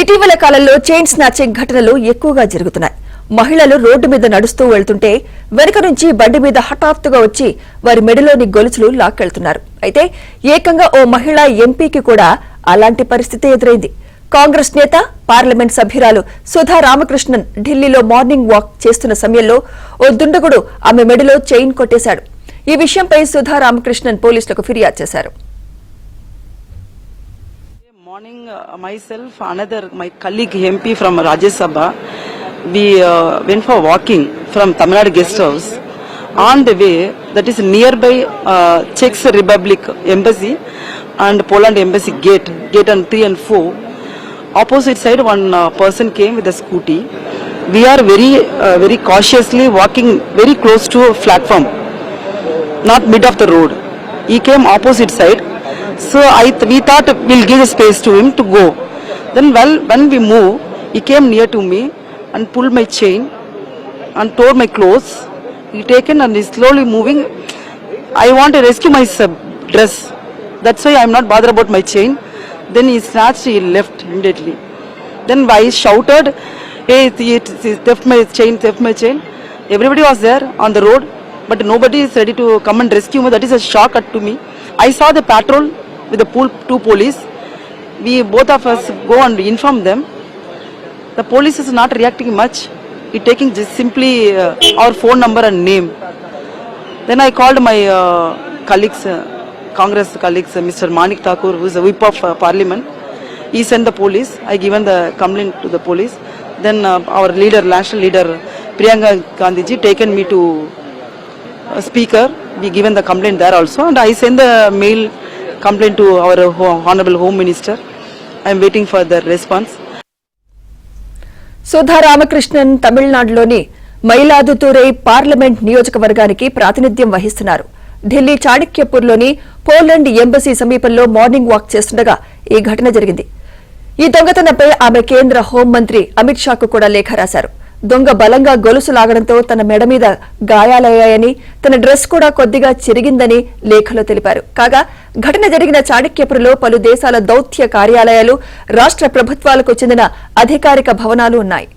ఇటీవల కాలంలో chain snatching ఘటనలు ఎక్కువగా జరుగుతున్నాయి. మహిళలు రోడ్డు మీద నడుస్తూ వెళ్తుంటే వెనుక నుంచి బండి మీద హఠాత్తుగా వచ్చి వారి మెడలోని గొలుసులు లాక్కెళ్తున్నారు. అయితే ఏకంగా ఓ మహిళా ఎంపీకి కూడా అలాంటి పరిస్థితి ఎదురైంది. కాంగ్రెస్ నేత పార్లమెంట్ సభ్యురాలు సుధా రామకృష్ణన్ ఢిల్లీలో మార్నింగ్ వాక్ చేస్తున్న సమయంలో ఓ దుండగుడు ఆమె మెడలో చైన్ కొట్టేశాడు. ఈ విషయంపై సుధా రామకృష్ణన్ పోలీసులకు ఫిర్యాదు చేశారు. Morning, myself, my colleague MP from Rajya Sabha, we went for walking from Tamil Nadu guest house. On the way, that is nearby Czech Republic Embassy and Poland Embassy gate on 3 and 4. Opposite side, one person came with a scooty. We are very cautiously walking very close to a platform, not mid of the road. He came opposite side. So we thought we'll give a space to him to go. Then when we move, he came near to me and pulled my chain and tore my clothes. He taken and is slowly moving. I want to rescue my dress. That's why I'm not bothered about my chain. Then he snatched, he left immediately. Then I shouted, hey, he theft my chain. Everybody was there on the road, but nobody is ready to come and rescue me. That is a shock to me. I saw the patrol with the two police. We both of us go and inform them. The police is not reacting much. He taking just simply our phone number and name. Then I called my colleagues, Congress colleagues, Mr. Manik Thakur, who is the whip of Parliament. He sent the police. I given the complaint to the police. Then our leader, national leader, Priyanka Gandhiji, taken me to speaker. We given the complaint there also, and I send the mail complaint to our Honorable Home Minister. I am waiting for the response. Sudha Ramakrishnan తమిళనాడులోని మైలాదుతురై parliament నియోజకవర్గానికి ప్రాతినిధ్యం వహిస్తున్నారు. Delhi చాణక్యపూర్లోని Poland embassy సమీపంలో morning walk చేస్తుండగా ఈ ఘటన జరిగింది. ఈ దొంగతనంపై ఆమె కేంద్ర హోంమంత్రి అమిత్ షాకు కూడా లేఖ రాశారు. దొంగ బలంగా గొలుసు లాగడంతో తన మెడ మీద గాయాలయ్యాయని, తన డ్రెస్ కూడా కొద్దిగా చిరిగిందని లేఖలో తెలిపారు. కాగా ఘటన జరిగిన చాణక్యపురంలో పలు దేశాల దౌత్య కార్యాలయాలు, రాష్ట్ర ప్రభుత్వాలకు చెందిన అధికారిక భవనాలు ఉన్నాయి.